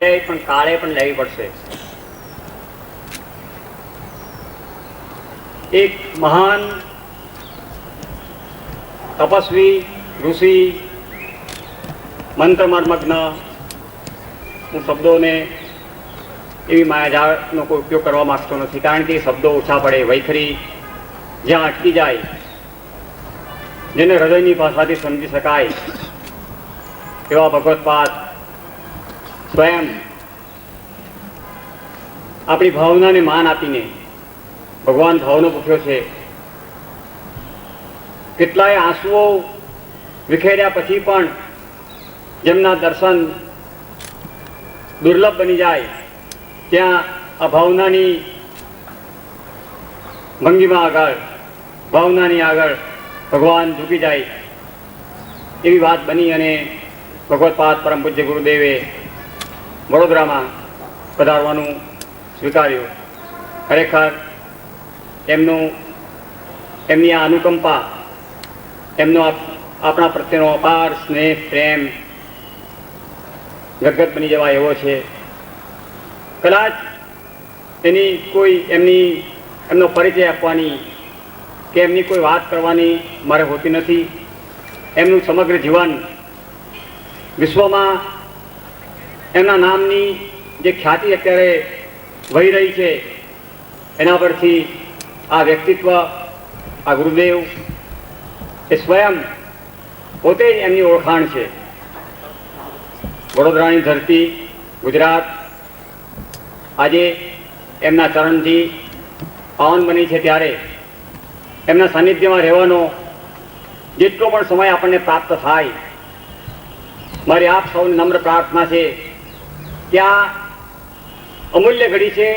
પણ કાળે પણ લેવી પડશે. એક મહાન તપસ્વી ઋષિ મંત્રમર્મગ્ન, હું શબ્દોને એવી માયાજાળનો કોઈ ઉપયોગ કરવા માગતો નથી, કારણ કે એ શબ્દો ઓછા પડે. વૈખરી જ્યાં અટકી જાય, જેને હૃદયની ભાષાથી સમજી શકાય એવા ભગવત્પાદ સ્વયં આપણી ભાવનાને માન આપીને ભગવાન ભાવનો પૂછ્યો છે. કેટલાય આંસુઓ વિખેર્યા પછી પણ જેમના દર્શન દુર્લભ બની જાય, ત્યાં આ ભાવનાની ભંગીમાં આગળ, ભાવનાની આગળ ભગવાન ઝૂકી જાય એવી વાત બની. અને ભગવત્પાદ પરમ પૂજ્ય ગુરુદેવે વડોદરામાં પધારવાનું સ્વીકાર્યું. ખરેખર એમની આ અનુકંપા, એમનો આપણા પ્રત્યેનો અપાર સ્નેહ પ્રેમ ગદગદ બની જવાય એવો છે. કદાચ એની કોઈ એમનો પરિચય આપવાની કે એમની કોઈ વાત કરવાની મારે હોતી નથી. એમનું સમગ્ર જીવન વિશ્વમાં એમના નામની જે ખ્યાતિ અત્યારે વહી રહી છે, એના પરથી આ વ્યક્તિત્વ, આ ગુરુદેવ એ સ્વયં પોતે જ એમની ઓળખાણ છે. વડોદરાની ધરતી, ગુજરાત આજે એમના ચરણથી પાવન બની છે, ત્યારે એમના સાનિધ્યમાં રહેવાનો જેટલો પણ સમય આપણને પ્રાપ્ત થાય, મારી આપ સૌની નમ્ર પ્રાર્થના છે કે આ અમૂલ્ય ઘડી છે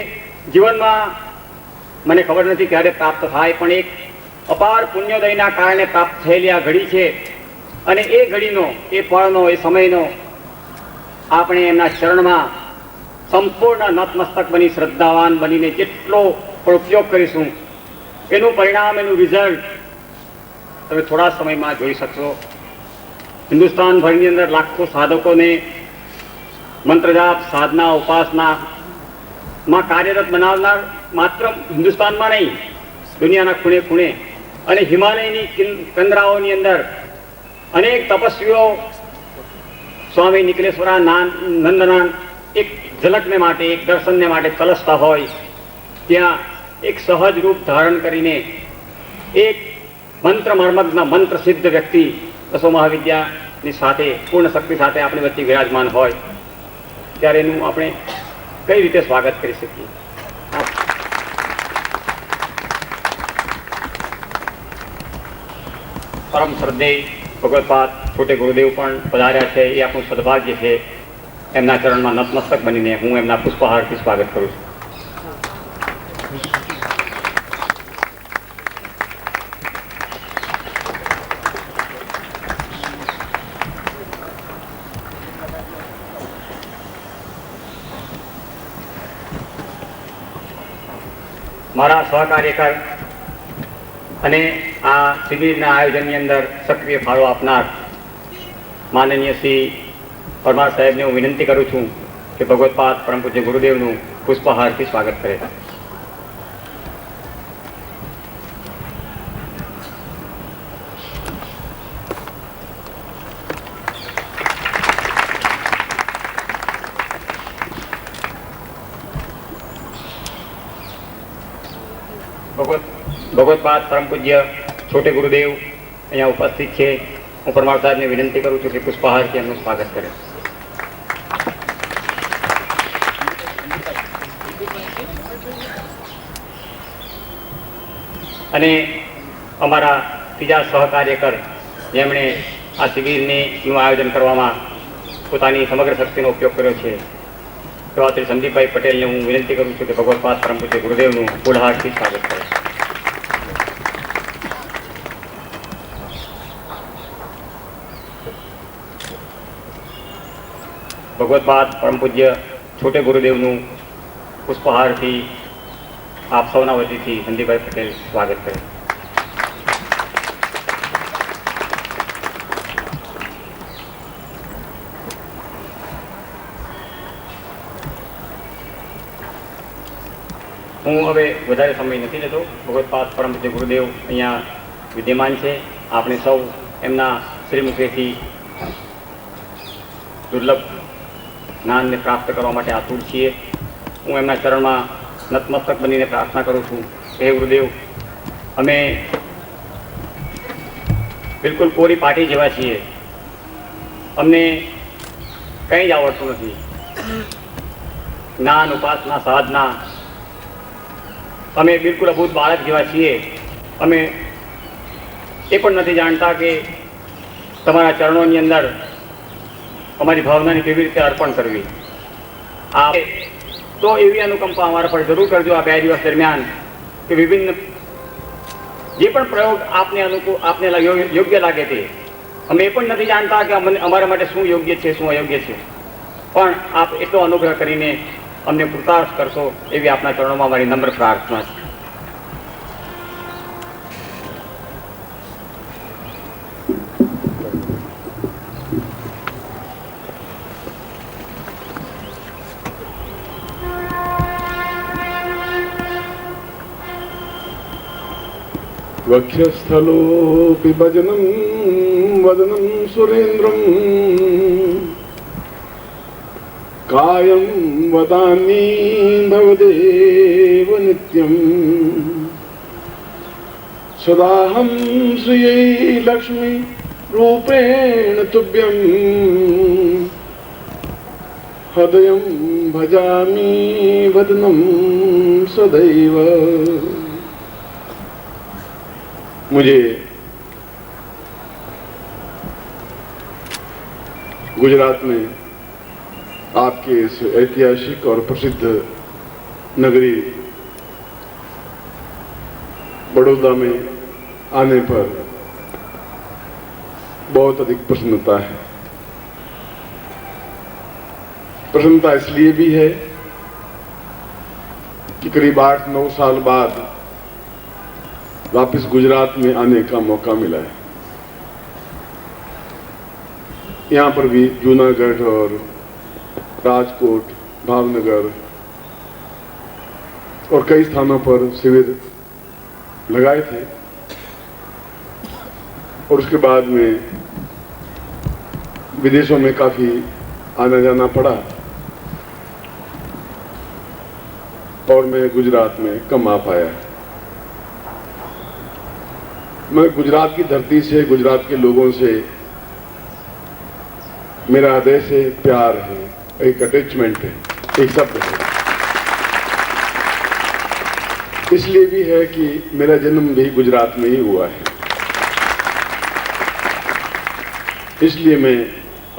જીવનમાં. મને ખબર નથી ક્યારે પ્રાપ્ત થાય, પણ એક અપાર પુણ્યોદયના કારણે પ્રાપ્ત થયેલી આ ઘડી છે. અને એ ઘડીનો, એ પળનો, એ સમયનો આપણે એમના ચરણમાં સંપૂર્ણ નતમસ્તક બની, શ્રદ્ધાવાન બનીને જેટલો પણ ઉપયોગ કરીશું, એનું પરિણામ, એનું રિઝલ્ટ તમે થોડા સમયમાં જોઈ શકશો. હિન્દુસ્તાન ભરની અંદર લાખો સાધકોને મંત્રજાપ, સાધના, ઉપાસનામાં કાર્યરત બનાવનાર માત્ર હિન્દુસ્તાનમાં નહીં, દુનિયાના ખૂણે ખૂણે અને હિમાલયની કંદરાઓની અંદર અનેક તપસ્વીઓ સ્વામી નિકલેશ્વરા નંદના એક ઝલકને માટે, એક દર્શનને માટે તલસતા હોય, ત્યાં એક સહજ રૂપ ધારણ કરીને એક મંત્રમર્મગ્ન, મંત્ર સિદ્ધ વ્યક્તિ દસો મહાવિદ્યાની સાથે, પૂર્ણ શક્તિ સાથે આપણી વચ્ચે વિરાજમાન હોય, ત્યારે એનું આપણે કઈ રીતે સ્વાગત કરી શકીએ. પરમ શ્રદ્ધેય ભગવત્પાદ છોટે ગુરુદેવ પણ પધાર્યા છે. એ આપણું સદભાગ્ય છે. એમના ચરણમાં નતમસ્તક બનીને હું એમના પુષ્પહારથી સ્વાગત કરું છું. મારા સહકાર્યકર અને આ શિબિરના આયોજનની અંદર સક્રિય ફાળો આપનાર માનનીય શ્રી પરમાર સાહેબને હું વિનંતી કરું છું કે ભગવત્પાદ પરમ પૂજ્ય ગુરુદેવનું પુષ્પહારથી સ્વાગત કરે. ભગવત્પાદ પરમ પૂજ્ય છોટે ગુરુદેવ અહીંયા ઉપસ્થિત છે. હું પરમાર સાહેબને વિનંતી કરું છું કે પુષ્પહારથી એમનું સ્વાગત કરે. અને અમારા ત્રીજા સહકાર્યકર, જેમણે આ શિબિરનું આયોજન કરવામાં પોતાની સમગ્ર શક્તિનો ઉપયોગ કર્યો છે, એવા શ્રી સંદીપભાઈ પટેલને હું વિનંતી કરું છું કે ભગવત્પાદ પરમ પૂજ્ય ગુરુદેવનું ફૂલહારથી સ્વાગત કરે. ભગવત્પાદ પરમ પૂજ્ય છોટે ગુરુદેવનું પુષ્પહારથી આપ સૌના વતીથી સંદીપભાઈ પટેલ સ્વાગત કરે. હું હવે વધારે સમય નથી લેતો. ભગવત્પાદ પરમ પૂજ્ય ગુરુદેવ અહીંયા વિદ્યમાન છે. આપણે સૌ એમના શ્રીમુખેથી દુર્લભ જ્ઞાનને પ્રાપ્ત કરવા માટે આતુર છીએ. હું એમના ચરણમાં નતમસ્તક બનીને પ્રાર્થના કરું છું. હે ગુરુદેવ, અમે બિલકુલ કોરી પાટી જેવા છીએ. અમને કંઈ જ આવડતું નથી. જ્ઞાન, ઉપાસના, સાધના અમે બિલકુલ અભૂત બાળક જેવા છીએ. અમે એ પણ નથી જાણતા કે તમારા ચરણોની અંદર અમારી ભાવનાની કેવી રીતે અર્પણ કરવી. આ તો એવી અનુકંપા અમારા પર જરૂર કરજો આ 2 દિવસ દરમિયાન કે વિભિન્ન જે પણ પ્રયોગ આપને અનુકૂળ, આપને યોગ્ય લાગે તે. અમે એ પણ નથી જાણતા કે અમારા માટે શું યોગ્ય છે, શું અયોગ્ય છે, પણ આપ એટલો અનુગ્રહ કરીને અમને પુરુષાર્થ કરશો એવી આપના ચરણોમાં મારી નમ્ર પ્રાર્થના છે. वक्षस्थलोऽपि भजनं वदनं सुरेन्द्रं कायं वदामि भवदेव नित्यं सदाहं श्रियै लक्ष्मी रूपेण तुभ्यं हृदयं भजामि वदनं सदैव. मुझे गुजरात में आपके इस ऐतिहासिक और प्रसिद्ध नगरी बड़ौदा में आने पर बहुत अधिक प्रसन्नता है. प्रसन्नता इसलिए भी है कि करीब 8-9 साल बाद वापस गुजरात में आने का मौका मिला है. यहाँ पर भी जूनागढ़ और राजकोट, भावनगर और कई स्थानों पर शिविर लगाए थे और उसके बाद में विदेशों में काफी आना जाना पड़ा और मैं गुजरात में कम आ पाया. मैं गुजरात की धरती से, गुजरात के लोगों से मेरा हृदय से प्यार है, एक अटैचमेंट है, एक शब्द है. इसलिए भी है कि मेरा जन्म भी गुजरात में ही हुआ है. इसलिए मैं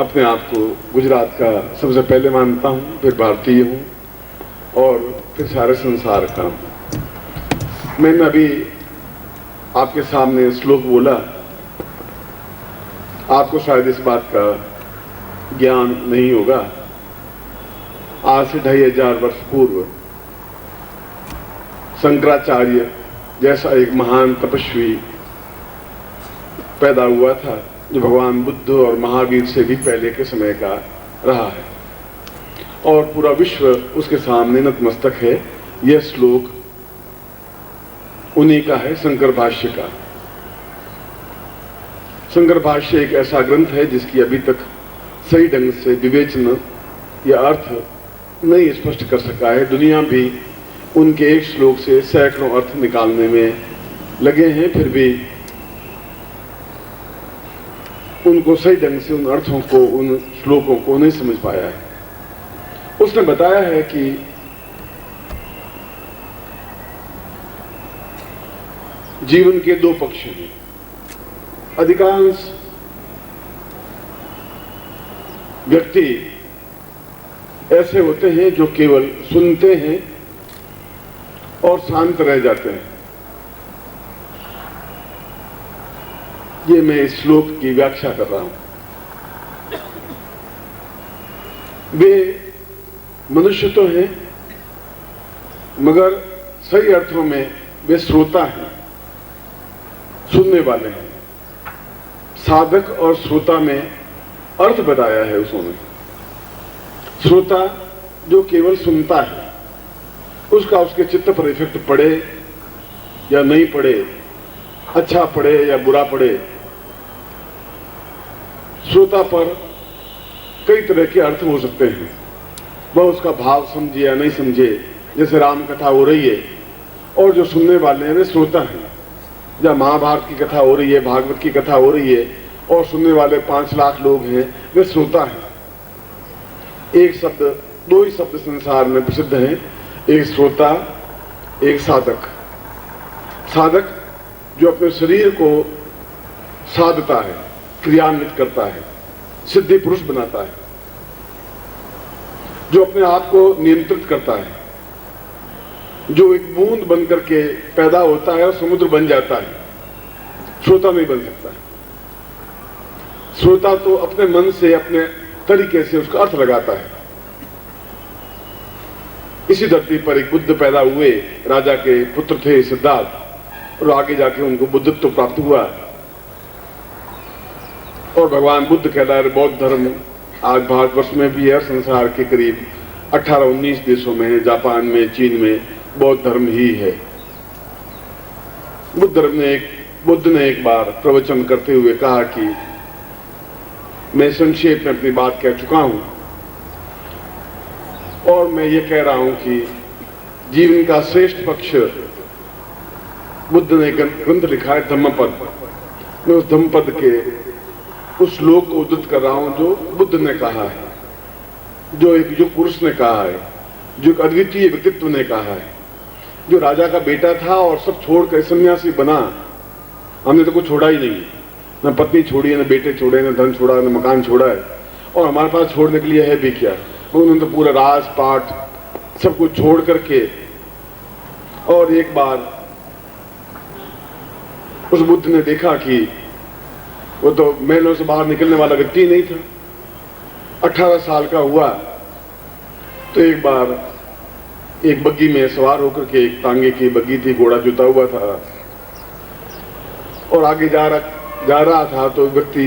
अपने आप को गुजरात का सबसे पहले मानता हूँ, फिर भारतीय हूँ और फिर सारे संसार का हूँ. मैंने अभी आपके सामने श्लोक बोला, आपको शायद इस बात का ज्ञान नहीं होगा. आज से 2500 वर्ष पूर्व शंकराचार्य जैसा एक महान तपस्वी पैदा हुआ था, जो भगवान बुद्ध और महावीर से भी पहले के समय का रहा है और पूरा विश्व उसके सामने नतमस्तक है. यह श्लोक उन्हीं का है, शंकर भाष्य का. शंकर भाष्य एक ऐसा ग्रंथ है जिसकी अभी तक सही ढंग से विवेचना या अर्थ नहीं स्पष्ट कर सका है. दुनिया भी उनके एक श्लोक से सैकड़ों अर्थ निकालने में लगे हैं, फिर भी उनको सही ढंग से उन अर्थों को, उन श्लोकों को नहीं समझ पाया है. उसने बताया है कि जीवन के 2 पक्ष हैं. अधिकांश व्यक्ति ऐसे होते हैं जो केवल सुनते हैं और शांत रह जाते हैं. ये मैं इस श्लोक की व्याख्या कर रहा हूं. वे मनुष्य तो हैं मगर सही अर्थों में वे श्रोता हैं, सुनने वाले हैं. साधक और श्रोता में अर्थ बताया है उसने. श्रोता जो केवल सुनता है उसका उसके चित्त पर इफेक्ट पड़े या नहीं पड़े, अच्छा पड़े या बुरा पड़े, श्रोता पर कई तरह के अर्थ हो सकते हैं। वह उसका भाव समझे या नहीं समझे, जैसे राम कथा हो रही है और जो सुनने वाले हैं वे श्रोता हैं, या महाभारत की कथा हो रही है, भागवत की कथा हो रही है और सुनने वाले 5 लाख लोग हैं, वे श्रोता हैं। एक शब्द, 2 ही शब्द संसार में प्रसिद्ध हैं, एक श्रोता, एक साधक। साधक जो अपने शरीर को साधता है, क्रियान्वित करता है, सिद्धि पुरुष बनाता है, जो अपने आप को नियंत्रित करता है, जो एक बूंद बन करके पैदा होता है और समुद्र बन जाता है, श्रोता नहीं बन सकता है। श्रोता तो अपने मन से, अपने तरीके से उसका अर्थ लगाता है। इसी धरती पर एक बुद्ध पैदा हुए, राजा के पुत्र थे सिद्धार्थ, और आगे जाके उनको बुद्धत्व प्राप्त हुआ और भगवान बुद्ध कहला रहे। बौद्ध धर्म आज भारतवर्ष में भी है, संसार के करीब 18-19 देशों में है, जापान में, चीन में बौद्ध धर्म ही है। बुद्ध ने एक बार प्रवचन करते हुए कहा कि मैं संक्षेप में अपनी बात कह चुका हूं और मैं ये कह रहा हूं कि जीवन का श्रेष्ठ पक्ष, बुद्ध ने ग्रंथ लिखा है धम्मपद। मैं उस धम्मपद के उस श्लोक को उद्धृत कर रहा हूं जो बुद्ध ने कहा है, जो एक युग पुरुष ने कहा है, जो एक अद्वितीय व्यक्तित्व ने कहा है, जो राजा का बेटा था और सब छोड़कर सन्यासी बना। हमने तो कुछ छोड़ा ही नहीं, न पत्नी छोड़ी है, न बेटे छोड़े, न धन छोड़ा, न मकान छोड़ा है, और हमारे पास छोड़ने के लिए है भी क्या। उन्होंने तो पूरा राजपाट सब कुछ छोड़ करके, और एक बार उस बुद्ध ने देखा कि वो तो महलों से बाहर निकलने वाला व्यक्ति नहीं था। 18 साल का हुआ तो एक बार एक बग्गी में सवार होकर के, एक तांगे की बग्गी थी, घोड़ा जुता हुआ था और आगे जा रहा था तो व्यक्ति,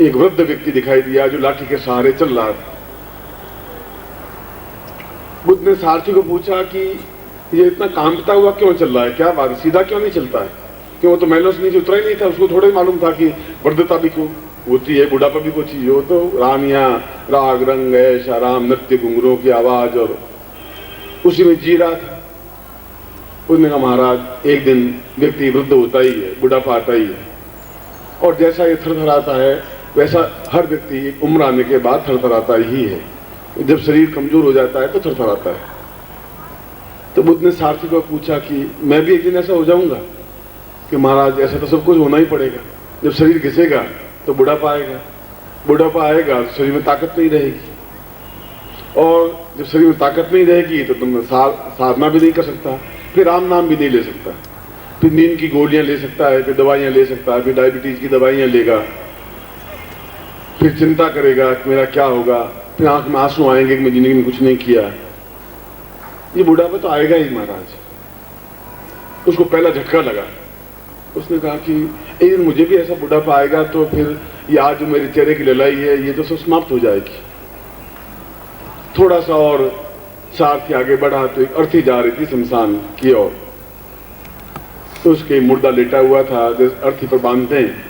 एक वृद्ध व्यक्ति दिखाई दिया जो लाठी के सहारे चल रहा था। बुद्ध ने सारथी को पूछा कि ये इतना कांपता हुआ क्यों चल रहा है, क्या बात, सीधा क्यों नहीं चलता है? क्यों, वो तो महलों से नीचे उतरा ही नहीं था, उसको थोड़ा ही मालूम था कि वृद्धता भी क्यों होती है, बुढ़ापा भी कोई चीज हो। तो रानियां, राग रंग, ऐश आराम, नृत्य, घुंघरों की आवाज और उसी में जी रहा था। उसने कहा महाराज, एक दिन व्यक्ति वृद्ध होता ही है, बुढ़ापा आता ही है, और जैसा ये थरथराता है वैसा हर व्यक्ति एक उम्र आने के बाद थरथराता ही है। जब शरीर कमजोर हो जाता है तो थरथराता है। तो बुद्ध ने सारथी को पूछा कि मैं भी एक दिन ऐसा हो जाऊंगा? कि महाराज ऐसा तो सब कुछ होना ही पड़ेगा, जब शरीर घिसेगा तो बुढ़ापा आएगा, बुढ़ापा आएगा तो शरीर में ताकत नहीं रहेगी, और जब शरीर में ताकत नहीं रहेगी तो तुम साधना भी नहीं कर सकता, फिर राम नाम भी नहीं ले सकता, फिर नींद की गोलियां ले सकता है, फिर दवाइयां ले सकता है, फिर डायबिटीज की दवाइयां लेगा, फिर चिंता करेगा कि मेरा क्या होगा, फिर आंख में आंसू आएंगे कि मैं जिंदगी में कुछ नहीं किया। ये बुढ़ापा तो आएगा ही महाराज। उसको पहला झटका लगा। उसने कहा कि एक दिन मुझे भी ऐसा बुढ़ापा आएगा तो फिर ये आज जो मेरे चेहरे की ललाई है ये तो सब समाप्त हो जाएगी। थोड़ा सा और सारथी आगे बढ़ा तो एक अर्थी जा रही थी शमशान की ओर, तो उसके मुर्दा लेटा हुआ था जैसे अर्थी पर बांधते हैं।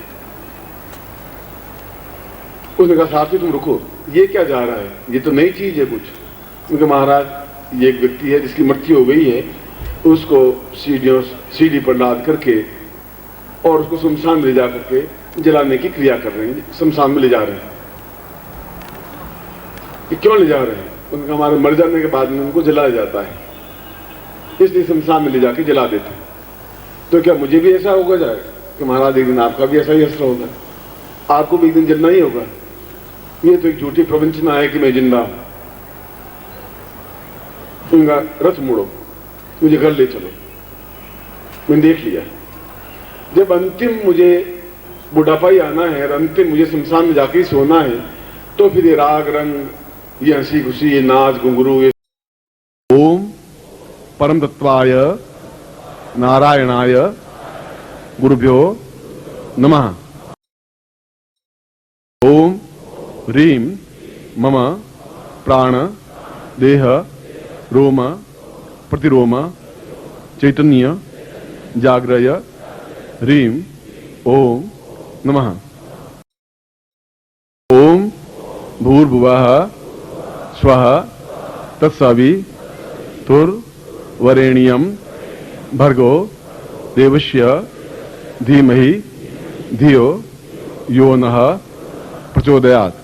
उसने कहा सारथी तुम रुको, ये क्या जा रहा है, ये तो नई चीज है कुछ। उनके महाराज, ये एक व्यक्ति है जिसकी मृत्यु हो गई है, उसको सीढ़ी पर लाद करके और उसको शमशान में ले जा करके जलाने की क्रिया कर रहे हैं, शमशान में ले जा रहे हैं। ये क्यों ले जा रहे हैं? उनका हमारे मर जाने के बाद में उनको जलाया जाता है, इसलिए शमशान में ले जाके जला देते हैं। तो क्या मुझे भी ऐसा होगा जाए कि महाराज एक दिन आपका भी ऐसा ही असर होगा, आपको भी एक दिन जलना ही होगा? ये तो एक झूठी प्रवंचना है कि मैं जिंदा हूं। उनका रथ मोड़ो, मुझे घर ले चलो, मैंने देख लिया। जब अंतिम मुझे बुढ़ापा ही आना है और अंतिम मुझे शमशान में जाके ही सोना है, तो फिर ये राग रंग, ये हंसी खुशी, ये नाच घुंघरू, ये ओम परम तत्वाय नारायणाय गुरुभ्यो नमः। ओम ह्रीं मम प्राण देह रोम प्रतिरोमा चैतन्य जाग्रय ह्रीं ओम नमः। ओम भूर्भुवः स्वः तत्सवितुर्वरेण्यं भर्गो देवस्य धीमहि धियो यो नः प्रचोदयात्।